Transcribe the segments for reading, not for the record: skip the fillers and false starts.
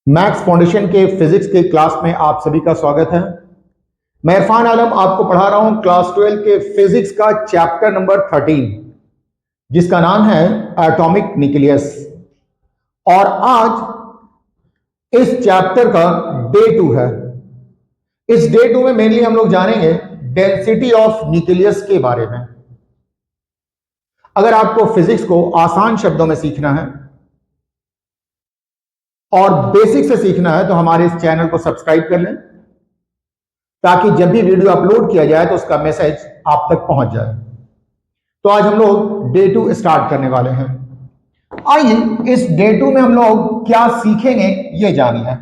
Maths foundation के physics के class में आप सभी का स्वागत है। मैं इरफान आलम आपको पढ़ा रहा हूं क्लास 12 के फिजिक्स का चैप्टर नंबर 13 जिसका नाम है एटॉमिक न्यूक्लियस। और आज इस चैप्टर का डे 2 है। इस डे 2 में मेनली हम लोग जानेंगे डेंसिटी ऑफ न्यूक्लियस के बारे में। अगर आपको फिजिक्स को आसान शब्दों में सीखना है और बेसिक से सीखना है तो हमारे इस चैनल को सब्सक्राइब कर लें ताकि जब भी वीडियो अपलोड किया जाए तो उसका मैसेज आप तक पहुंच जाए। तो आज हम लोग डे 2 स्टार्ट करने वाले हैं। आइए इस डे 2 में हम लोग क्या सीखेंगे ये जान लें।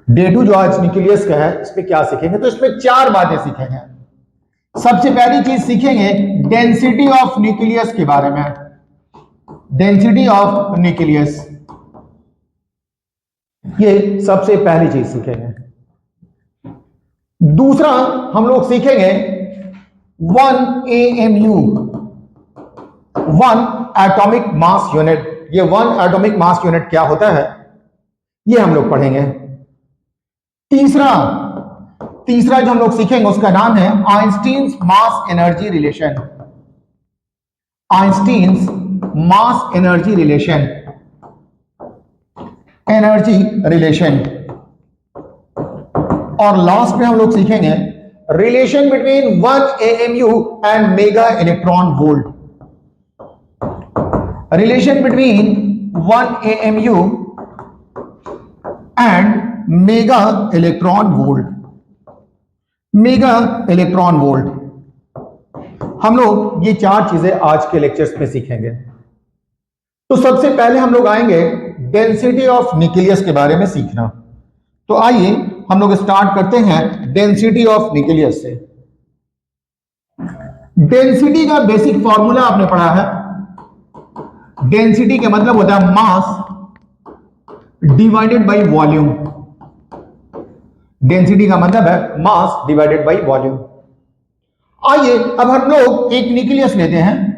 डे 2 जो आज न्यूक्लियस का है इसमें क्या सीखेंगे, तो इसमें 4 बातें सीखेंगे। सबसे पहली चीज सीखेंगे डेंसिटी ऑफ न्यूक्लियस के बारे में। डेंसिटी ऑफ न्यूक्लियस ये सबसे पहली चीज सीखेंगे। दूसरा हम लोग सीखेंगे 1 AMU, 1 एटॉमिक मास यूनिट। ये 1 एटॉमिक मास यूनिट क्या होता है ये हम लोग पढ़ेंगे। तीसरा जो हम लोग सीखेंगे उसका नाम है Einstein's mass energy relation. Einstein's mass energy relation, energy relation. और लास्ट में हम लोग सीखेंगे relation between 1 AMU and mega electron volt. Relation between 1 AMU and mega electron volt. Mega electron volt हम लोग ये 4 चीजें आज के लेक्चर्स में सीखेंगे। तो सबसे पहले हम लोग आएंगे डेंसिटी ऑफ न्यूक्लियस के बारे में सीखना। तो आइए हम लोग स्टार्ट करते हैं डेंसिटी ऑफ न्यूक्लियस से। डेंसिटी का बेसिक फॉर्मूला आपने पढ़ा है। डेंसिटी का मतलब होता है mass divided by volume. Density का मतलब है मास डिवाइडेड बाय वॉल्यूम। आइए अब हम लोग एक न्यूक्लियस लेते हैं।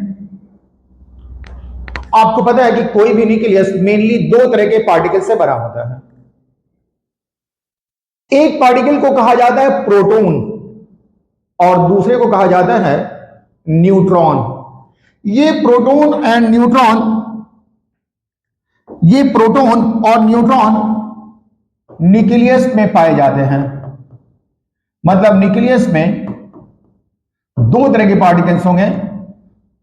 आपको पता है कि कोई भी न्यूक्लियस मेनली 2 तरह के पार्टिकल से बना होता है। एक पार्टिकल को कहा जाता है प्रोटॉन और दूसरे को कहा जाता है न्यूट्रॉन। ये प्रोटॉन और न्यूट्रॉन न्यूक्लियस में पाए जाते हैं। मतलब न्यूक्लियस में 2 तरह के पार्टिकल्स होंगे,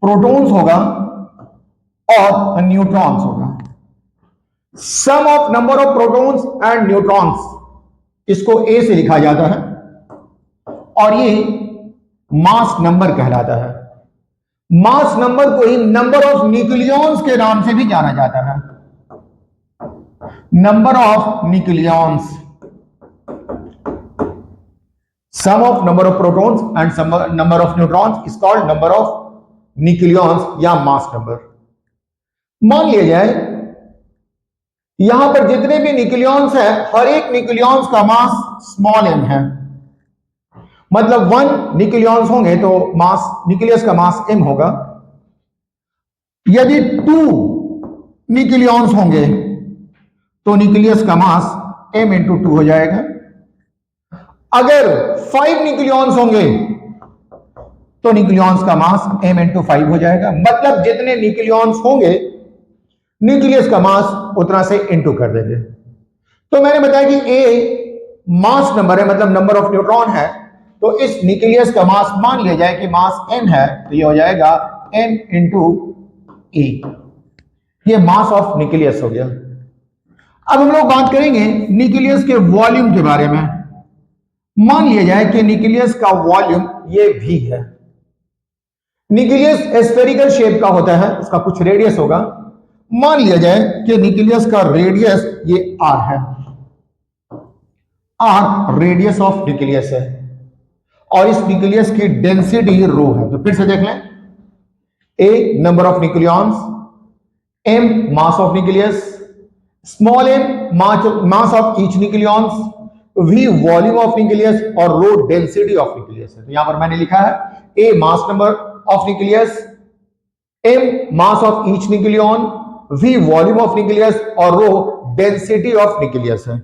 प्रोटॉन्स होगा और न्यूट्रॉन्स होगा। Sum of number of protons and neutrons, इसको A से लिखा जाता है और ये मास नंबर कहलाता है। मास नंबर को ही नंबर ऑफ न्यूक्लियॉन्स के नाम से भी जाना जाता है। Number of nucleons, sum of number of protons and sum number of neutrons is called number of nucleons या मास नंबर। मान लिया जाए यहां पर जितने भी न्यूक्लियॉन्स है हर एक न्यूक्लियॉन्स का मास स्मॉल m है। मतलब 1 न्यूक्लियॉन्स होंगे तो मास न्यूक्लियस का मास m होगा। यदि 2 न्यूक्लियॉन्स होंगे तो न्यूक्लियस का मास m इंटू 2 हो जाएगा। अगर 5 न्यूक्लियॉन्स होंगे तो न्यूक्लियॉन्स का मास m इंटू 5 हो जाएगा। मतलब जितने न्यूक्लियॉन्स होंगे न्यूक्लियस का मास उतना से इनटू कर देंगे। तो मैंने बताया कि A मास नंबर है, मतलब नंबर ऑफ न्यूट्रॉन है। तो इस न्यूक्लियस का मास मान लिया जाए कि मास m है तो ये हो जाएगा m इंटू E। ये मास ऑफ न्यूक्लियस हो गया। अब हम लोग बात करेंगे न्यूक्लियस के वॉल्यूम के बारे में। मान लिया जाए कि न्यूक्लियस का वॉल्यूम ये V है। न्यूक्लियस स्फेरिकल शेप का होता है, उसका कुछ रेडियस होगा। मान लिया जाए कि न्यूक्लियस का रेडियस ये R है। R रेडियस ऑफ न्यूक्लियस है और इस न्यूक्लियस की डेंसिटी रो है। तो फिर से देख लें, A number of nucleons, M mass of nucleus, small m mass of each nucleons, V volume of nucleus और रो डेंसिटी ऑफ न्यूक्लियस है। तो यहां पर मैंने लिखा है A mass number of nucleus, M mass of each nucleon, V volume of nucleus और rho density of nucleus है।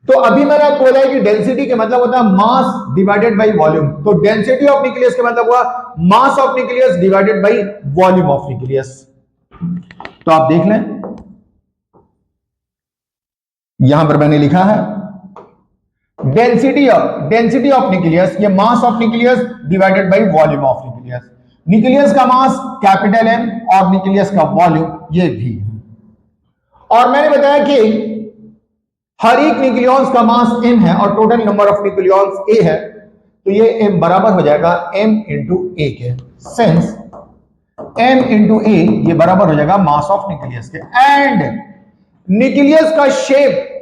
तो अभी मैंने आपको बोला है कि डेंसिटी का मतलब होता है मास डिवाइडेड बाय वॉल्यूम, तो डेंसिटी ऑफ न्यूक्लियस का मतलब हुआ मास of nucleus divided by volume of nucleus. तो आप देख लें, यहां पर मैंने लिखा है डेंसिटी ऑफ न्यूक्लियस, ये मास of nucleus divided by volume of nucleus. Nucleus का मास कैपिटल M और न्यूक्लियस का वॉल्यूम ये V है। और मैंने बताया कि हर एक न्यूक्लियॉन्स का मास m है और total number of nucleons a है, तो ये m बराबर हो जाएगा m इंटू a के। सिंस m इंटू a ये बराबर हो जाएगा मास ऑफ न्यूक्लियस के। एंड न्यूक्लियस का शेप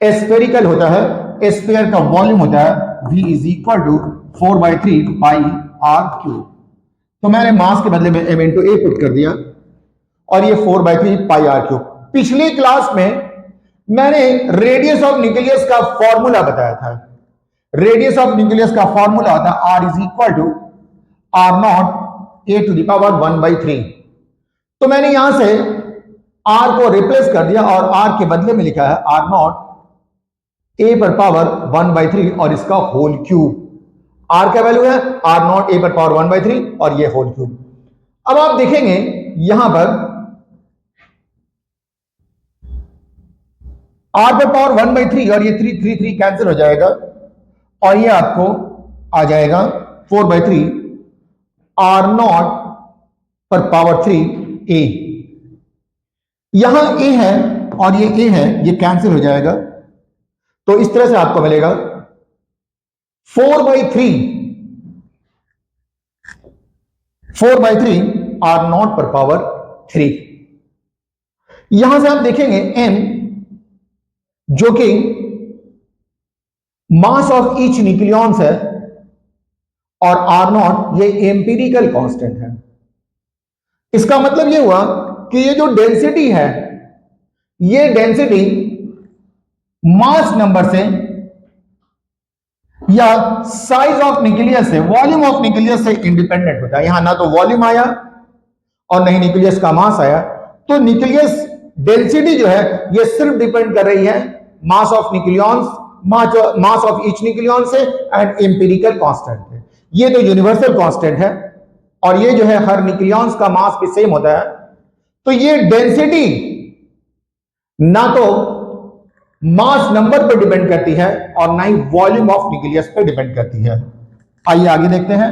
स्फेरिकल होता है, स्फीयर का वॉल्यूम होता है v is equal to 4/3 pi r cube. तो मैंने मास के बदले में m इंटू a पुट कर दिया और ये 4/3 पाई r क्यूब। पिछली क्लास में मैंने रेडियस ऑफ न्यूक्लियस का फॉर्मूला बताया था। रेडियस ऑफ न्यूक्लियस का फॉर्मूला होता है r is equal to r0 a to the power 1/3। तो मैंने यहां से r को रिप्लेस कर दिया और r के बदले में लिखा है r0 a पर पावर 1/3 और इसका होल क्यूब। r का वैल्यू है r0 a पर पावर 1/3 और ये होल क्यूब। अब आप देखेंगे यहां पर r पर पावर 1/3 और ये 3 कैंसिल हो जाएगा और ये आपको आ जाएगा 4/3 r0 पर पावर 3 a। यहां a है और ये a है, ये कैंसिल हो जाएगा, तो इस तरह से आपको मिलेगा 4/3 r0 पर पावर 3। यहां से आप देखेंगे m जो कि मास ऑफ ईच न्यूक्लियॉन्स है और r0 ये एम्पिरिकल कांस्टेंट है। इसका मतलब ये हुआ कि ये जो डेंसिटी है, ये डेंसिटी मास नंबर से या साइज ऑफ न्यूक्लियस से, वॉल्यूम ऑफ न्यूक्लियस से इंडिपेंडेंट होता है। यहां ना तो वॉल्यूम आया और नहीं न्यूक्लियस का मास आया, तो न्यूक्लियस डेंसिटी जो है ये सिर्फ डिपेंड कर रही है mass of nucleons, mass of each nucleon से एंड एम्पिरिकल कांस्टेंट है। ये तो यूनिवर्सल कांस्टेंट है और ये जो है हर न्यूक्लियॉन्स का मास भी सेम होता है। तो ये डेंसिटी ना तो मास नंबर पर डिपेंड करती है और ना ही वॉल्यूम ऑफ न्यूक्लियस पर डिपेंड करती है। आइए आगे देखते हैं।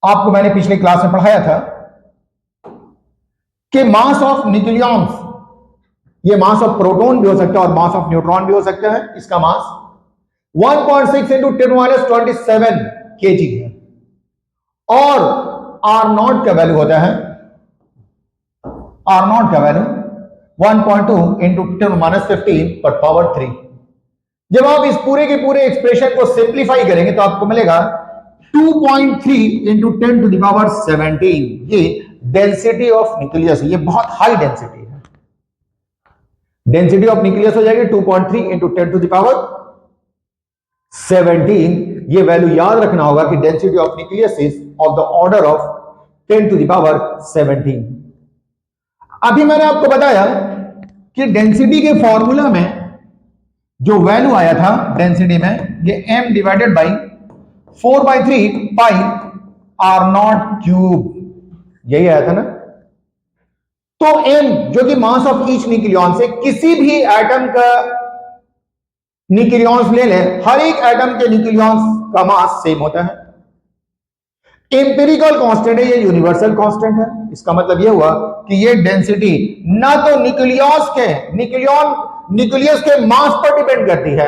आपको मैंने पिछली क्लास में पढ़ाया था कि मास ऑफ न्यूक्लियॉन्स, ये मास ऑफ प्रोटॉन भी हो सकता है और मास ऑफ न्यूट्रॉन भी हो सकता है। इसका मास 1.6 इंटू 10⁻27 kg है और r0 का वैल्यू होता है, r0 का वैल्यू 1.2 इंटू 10⁻15 पर पावर 3। जब आप इस पूरे के पूरे एक्सप्रेशन को सिंप्लीफाई करेंगे तो आपको मिलेगा 2.3 इंटू 10 टू द पावर 17। ये डेंसिटी ऑफ न्यूक्लियस है, ये बहुत हाई डेंसिटी है। डेंसिटी ऑफ न्यूक्लियस हो जाएगी 2.3 इंटू 10 टू द पावर 17। ये वैल्यू याद रखना होगा कि density of nucleus is of the order of 10 to the power 17। अभी मैंने आपको बताया कि डेंसिटी के फॉर्मूला में जो वैल्यू आया था डेंसिटी में, ये m divided by 4/3 pi r0 cube, यही आया था ना। तो m जो कि मास ऑफ ईच न्यूक्लियॉन से, किसी भी एटम का न्यूक्लियॉन्स ले लें, हर एक एटम के न्यूक्लियॉन्स का मास सेम होता है। एम्पिरिकल कांस्टेंट है, ये यूनिवर्सल कांस्टेंट है। इसका मतलब ये हुआ कि ये डेंसिटी ना तो न्यूक्लियस के मास पर डिपेंड करती है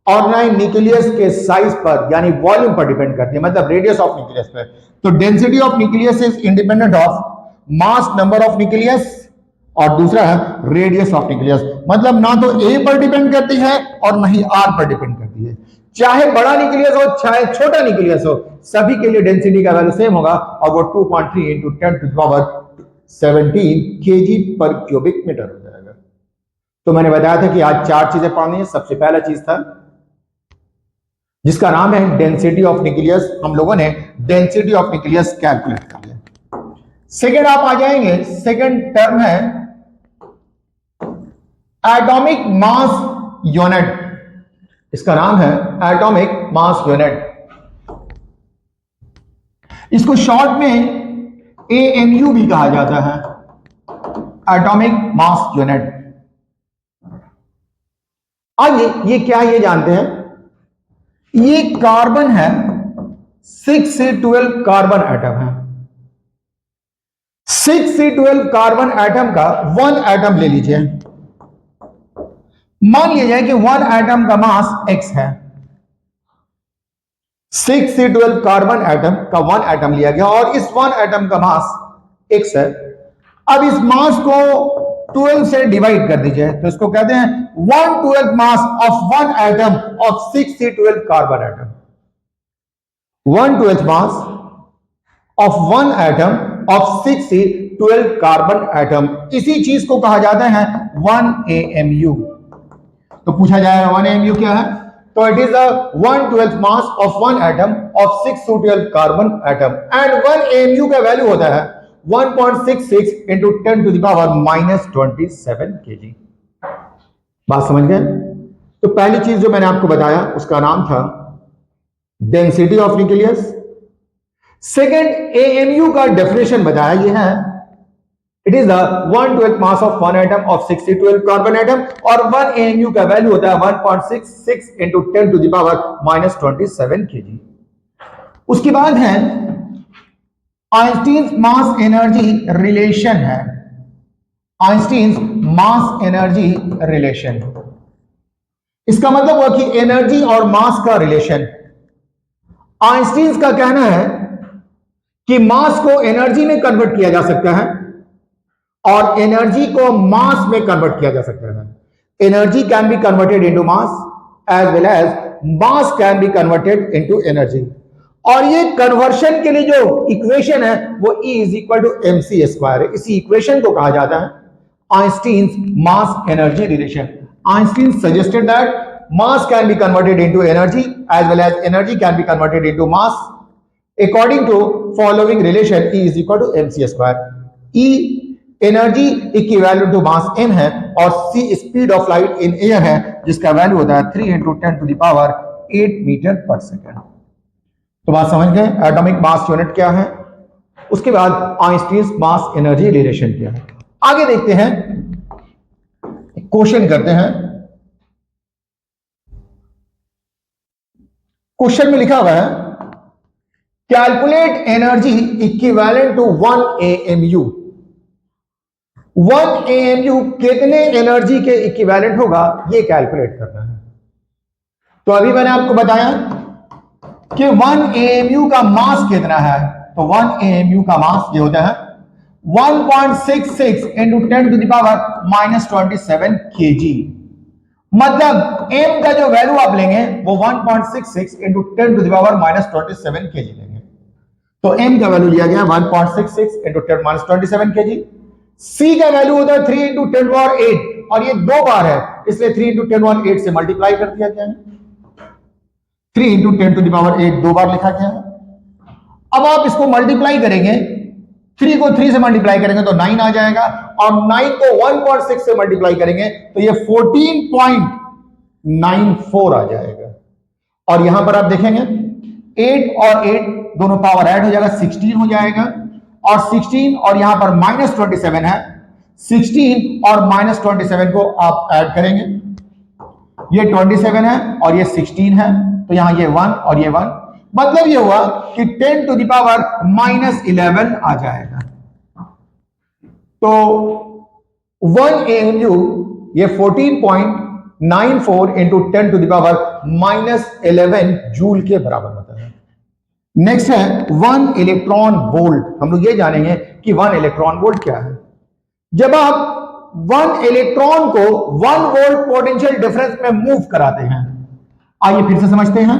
और ना ही न्यूक्लियस के साइज पर यानी वॉल्यूम पर डिपेंड करती है, मतलब रेडियस ऑफ न्यूक्लियस पर। तो density of nucleus is independent of mass number of nucleus और दूसरा है रेडियस ऑफ न्यूक्लियस। मतलब ना तो a पर डिपेंड करती है और ना ही r पर डिपेंड करती है। चाहे बड़ा न्यूक्लियस हो चाहे छोटा न्यूक्लियस हो, सभी के लिए डेंसिटी का वैल्यू सेम होगा और वो 2.3 into 10 to the power 17 kg पर क्यूबिक मीटर हो जाएगा। तो मैंने बताया था कि आज 4 चीजें पढ़नी है। सबसे पहला चीज था जिसका नाम है डेंसिटी ऑफ न्यूक्लियस। हम लोगों ने डेंसिटी ऑफ न्यूक्लियस कैलकुलेट कर लिया। सेकेंड आप आ जाएंगे, सेकेंड टर्म है एटॉमिक मास यूनिट। इसका नाम है एटॉमिक मास यूनिट। इसको शॉर्ट में एएमयू भी कहा जाता है, एटॉमिक मास यूनिट। आइए ये क्या ये जानते हैं। ये कार्बन है, 6 से 12 कार्बन एटम है। 6 से 12 कार्बन एटम का 1 एटम ले लीजिए। मान लिया जाए कि 1 एटम का मास x है। 6 से 12 कार्बन एटम का 1 एटम लिया गया और इस 1 एटम का मास x है। अब इस मास को 12 से डिवाइड कर दीजिए, तो इसको कहते हैं 1/12 मास ऑफ 1 एटम ऑफ 6 से 12 carbon atom. 1/12 mass of 1 atom of 6 से 12 कार्बन एटम, इसी चीज को कहा जाता है 1 AMU। तो पूछा जाएगा 1 AMU क्या है, तो it is the 1/12 mass of 1 atom of 6 to 12 carbon atom and 1 AMU का वैल्यू होता है 1.66 into 10 to the power -27 kg। बात समझ गए। तो पहली चीज जो मैंने आपको बताया उसका नाम था density of nucleus. Second AMU का डेफिनेशन बताया, ये है it is the 1/12 mass of 1 atom of 6 to 12 carbon atom और 1 AMU का वैल्यू होता है 1.66 into 10 to the power -27 kg। उसके बाद है आइंस्टीन मास एनर्जी रिलेशन है, आइंस्टीन मास एनर्जी रिलेशन। इसका मतलब हुआ कि एनर्जी और मास का रिलेशन। आइंस्टीन का कहना है कि मास को एनर्जी में कन्वर्ट किया जा सकता है और एनर्जी को मास में कन्वर्ट किया जा सकता है। Energy can be converted into mass as well as mass can be converted into energy. और ये कन्वर्शन के लिए जो इक्वेशन है वो E = mc²। इसी इक्वेशन को कहा जाता है Einstein mass energy relation. Einstein suggested that mass can be converted into energy as well as energy can be converted into mass according to following relation E = mc²। E energy equivalent to mass m है और c speed of light in air है जिसका value होता है 3 × 10⁸ metre पर second. तो बात समझ गए एटॉमिक मास यूनिट क्या है। उसके बाद आइंस्टीन मास एनर्जी रिलेशन क्या है। आगे देखते हैं, क्वेश्चन करते हैं। क्वेश्चन में लिखा हुआ है calculate energy equivalent to 1 AMU। 1 AMU कितने एनर्जी के इक्विवेलेंट होगा ये कैलकुलेट करना है। तो अभी मैंने आपको बताया कि 1 AMU का मास कितना है, तो 1 AMU का मास ये होता है 1.66 × 10⁻⁻27 kg। मतलब m का जो वैल्यू आप लेंगे वो 1.66 × 10⁻⁻27 kg लेंगे। तो m का वैल्यू लिया गया 1.66 × 10⁻27 kg। c का वैल्यू होता है 3 × 10⁸ और ये 2 बार है इसलिए 3 × 10⁸ से मल्टीप्लाई कर दिया गया है। 3 × 10⁸ 2 बार लिखा गया है। अब आप इसको मल्टीप्लाई करेंगे, 3 को 3 से मल्टीप्लाई करेंगे तो 9 आ जाएगा और 9 को 1.6 से मल्टीप्लाई करेंगे तो ये 14.94 आ जाएगा। और यहां पर आप देखेंगे 8 और 8 दोनों पावर ऐड हो जाएगा, 16 हो जाएगा और 16 और यहां पर -27 है, 16 और -27 को आप ऐड करेंगे, ये 27 है और ये 16 है तो यहां ये 1 और ये 1, मतलब ये हुआ कि 10⁻⁻11 आ जाएगा। तो 1 AMU ये 14.94 × 10⁻⁻11 जूल के बराबर होता है। नेक्स्ट है 1 इलेक्ट्रॉन वोल्ट। हम लोग ये जानेंगे कि 1 इलेक्ट्रॉन वोल्ट क्या है। जब आप 1 इलेक्ट्रॉन को 1 वोल्ट पोटेंशियल डिफरेंस में मूव कराते हैं, आइए फिर से समझते हैं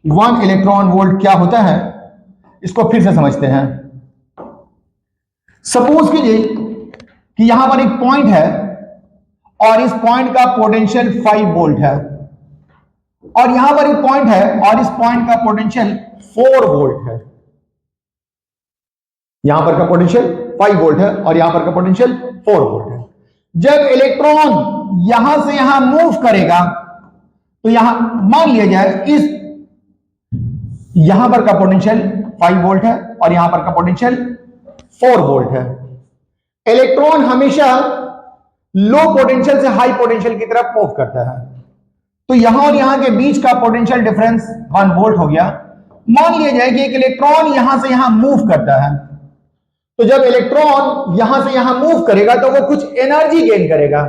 1 इलेक्ट्रॉन वोल्ट क्या होता है, इसको फिर से समझते हैं। सपोज कीजिए कि यहां पर एक पॉइंट है और इस पॉइंट का पोटेंशियल 5 वोल्ट है और यहां पर एक पॉइंट है और इस पॉइंट का पोटेंशियल 4 वोल्ट है। यहां पर का पोटेंशियल 5 वोल्ट है और यहां पर का पोटेंशियल 4 वोल्ट है। जब इलेक्ट्रॉन यहां से यहां मूव करेगा तो यहां मान लिया जाए इस यहां पर का पोटेंशियल 5 वोल्ट है और यहां पर का पोटेंशियल 4 वोल्ट है। इलेक्ट्रॉन हमेशा लो पोटेंशियल से हाई पोटेंशियल की तरफ मूव करता है, तो यहां और यहां के बीच का पोटेंशियल डिफरेंस 1 वोल्ट हो गया। मान लिया जाए कि एक इलेक्ट्रॉन यहां से यहां मूव करता है, तो जब इलेक्ट्रॉन यहां से यहां मूव करेगा तो वो कुछ एनर्जी गेन करेगा।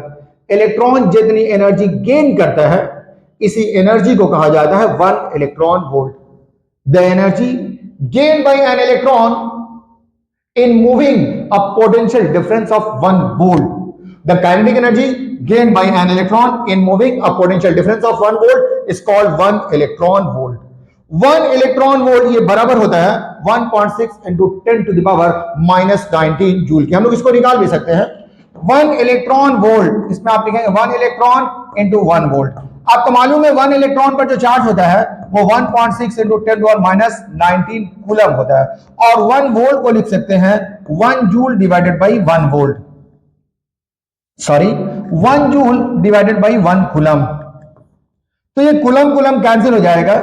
इलेक्ट्रॉन जितनी एनर्जी गेन करता है इसी एनर्जी को कहा जाता है 1 electron volt. The energy gain by an electron in moving a potential difference of 1 volt. The kinetic energy gained by an electron in moving a potential difference of 1 volt is called 1 electron volt. 1 electron volt ये बराबर होता है 1.6 into 10 to the power minus 19 joule के। हम लोग इसको निकाल भी सकते हैं। 1 इलेक्ट्रॉन वोल्ट, इसमें आप लिखेंगे 1 इलेक्ट्रॉन इंटू 1 वोल्ट। आपको मालूम है 1 इलेक्ट्रॉन पर जो चार्ज होता है वो 1.6 इंटू 10 टू माइनस 19 कूलम होता है और 1 वोल्ट को लिख सकते हैं 1 joule divided by 1 volt, sorry 1 joule divided by 1 coulomb. तो ये कूलम कूलम कैंसिल हो जाएगा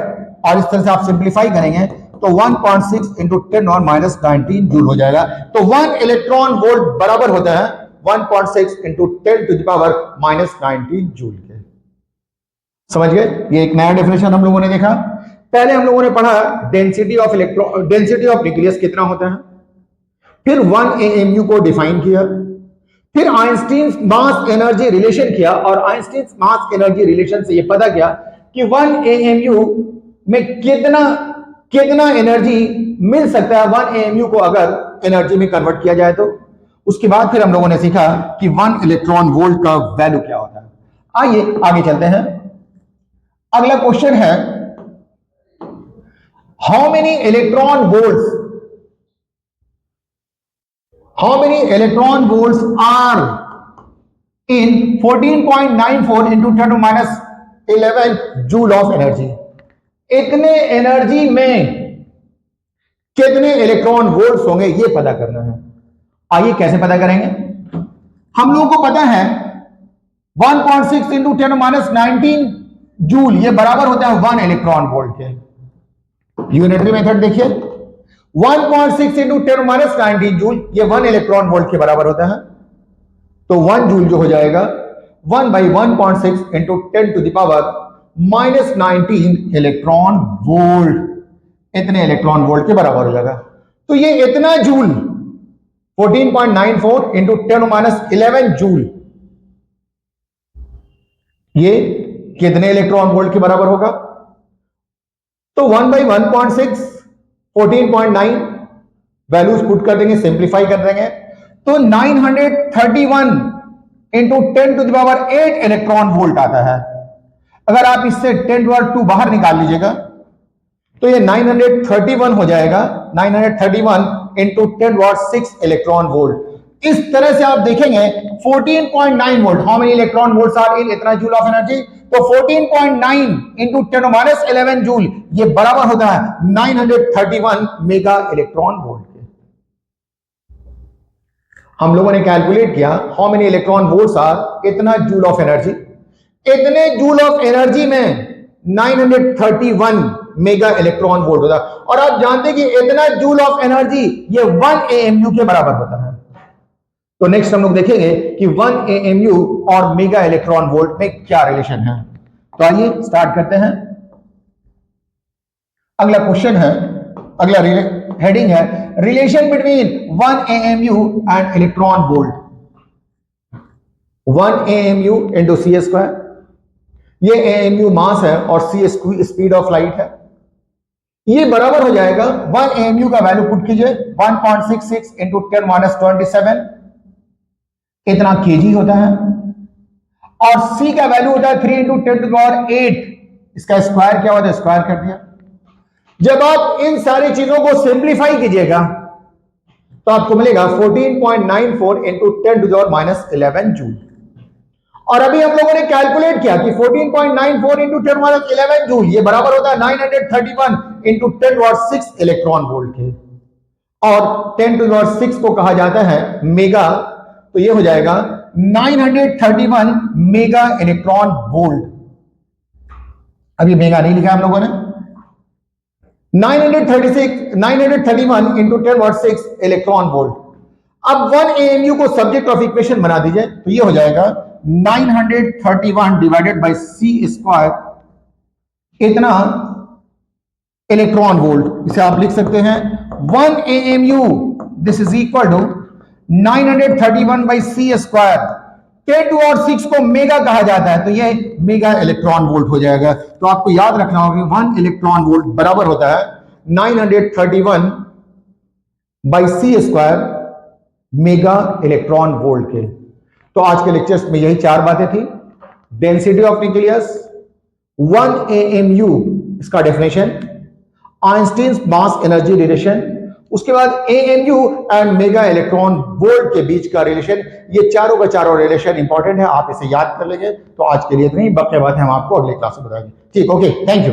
और इस तरह से आप सिंप्लीफाई करेंगे तो 1.6 इंटू 10 और माइनस 19 जूल हो जाएगा। तो 1 इलेक्ट्रॉन वोल्ट बराबर होता है 1.6 into 10 to the power minus 19 joule के। समझ गए? ये एक नया डेफिनेशन हम लोगों ने देखा। पहले हम लोगों ने पढ़ा density of electron, density of nucleus कितना होता है, फिर 1 AMU को डिफाइन किया, फिर आइंस्टीन मास एनर्जी रिलेशन किया और आइंस्टीन मास एनर्जी रिलेशन से ये पता किया कि 1 AMU में कितना एनर्जी मिल सकता है 1 AMU को अगर एनर्जी में कन्वर्ट किया जाए तो। उसके बाद फिर हम लोगों ने सीखा कि 1 इलेक्ट्रॉन वोल्ट का वैल्यू क्या होता है। आइए आगे चलते हैं। अगला क्वेश्चन है how many electron volts are in 14.94 into 10 to minus 11 joule of energy. इतने एनर्जी में कितने इलेक्ट्रॉन वोल्ट्स होंगे ये पता करना है। आइए कैसे पता करेंगे। हम लोगों को पता है 1.6 इंटू 10 माइनस 19 जूल ये बराबर होता है 1 इलेक्ट्रॉन वोल्ट के। यूनिटरी मेथड देखिए 1.6 इंटू 10 माइनस 19 जूल ये 1 इलेक्ट्रॉन वोल्ट के बराबर होता है। तो 1 जूल जो हो जाएगा 1 by 1.6 into 10 to the power minus 19 electron volt, इतने इलेक्ट्रॉन वोल्ट के बराबर हो जाएगा। तो ये इतना जूल 14.94 इंटू 10 माइनस 11 जूल ये कितने इलेक्ट्रॉन वोल्ट के बराबर होगा। तो 1 बाई 1.6 14.9 वैल्यूज पुट कर देंगे, सिंप्लीफाई कर देंगे तो 931 into 10 to the power 8 electron volt आता है। अगर आप इससे 10 टू पावर 2 बाहर निकाल लीजिएगा तो ये 931 हो जाएगा। 931 into 10 to power 6 electron volt. इस तरह से आप देखेंगे 14.9 volt, how many electron volts are in इतना जूल ऑफ एनर्जी। तो 14.9 इंटू 10 माइनस 11 जूल ये बराबर होता है 931 मेगा इलेक्ट्रॉन वोल्ट के। हम लोगों ने कैलकुलेट किया how many electron volts are इतना जूल ऑफ एनर्जी। इतने जूल ऑफ एनर्जी में 931 मेगा इलेक्ट्रॉन वोल्ट होता है और आप जानते हैं कि इतना जूल ऑफ एनर्जी ये 1 AMU के बराबर होता है। तो नेक्स्ट हम लोग देखेंगे कि 1 AMU और मेगा इलेक्ट्रॉन वोल्ट में क्या रिलेशन है। तो आइए स्टार्ट करते हैं। अगला क्वेश्चन है, अगला हेडिंग है relation between 1 AMU and electron volt. 1 AMU into c square, ये AMU मास है और सी स्पीड ऑफ लाइट है। ये बराबर हो जाएगा 1 AMU का वैल्यू पुट कीजिए 1.66 इंटू 10 माइनस 27 इतना केजी होता है और C का वैल्यू होता है 3 इंटू 10 टू पावर 8, इसका स्क्वायर क्या होता है, स्क्वायर कर दिया। जब आप इन सारी चीजों को सिंप्लीफाई कीजिएगा तो आपको मिलेगा 14.94 into 10 to power minus 11 joule. और अभी हम लोगों ने कैलकुलेट किया कि 14.94 इंटू 10 माइनस 11 जूल ये बराबर होता है 931 into 10 to power 6 electron volt के। और 10⁶ को कहा जाता है मेगा, तो ये हो जाएगा 931 मेगा इलेक्ट्रॉन वोल्ट। अभी मेगा नहीं लिखा हम लोगों ने। 931 इंटू 10⁶ इलेक्ट्रॉन वोल्ट। अब 1 AMU को सब्जेक्ट ऑफ इक्वेशन बना दीजिए, तो ये हो जाएगा 931 डिवाइडेड बाई c², इतना इलेक्ट्रॉन वोल्ट। इसे आप लिख सकते हैं 1 AMU this is equal to 931 by c²। 10 to और 6 को मेगा कहा जाता है, तो ये मेगा इलेक्ट्रॉन वोल्ट हो जाएगा। तो आपको याद रखना होगा 1 इलेक्ट्रॉन वोल्ट बराबर होता है 931 by c² mega electron volt के। तो आज के लेक्चर्स में यही 4 बातें थी। डेंसिटी ऑफ न्यूक्लियस, 1 AMU इसका definition, Einstein's mass energy relation, उसके बाद AMU and mega electron volt के बीच का रिलेशन। ये चारों का चारों रिलेशन इंपॉर्टेंट है, आप इसे याद कर लेंगे। तो आज के लिए इतना ही, बाकी बातें हम आपको अगले क्लास में बताएंगे। ठीक, ओके, थैंक यू।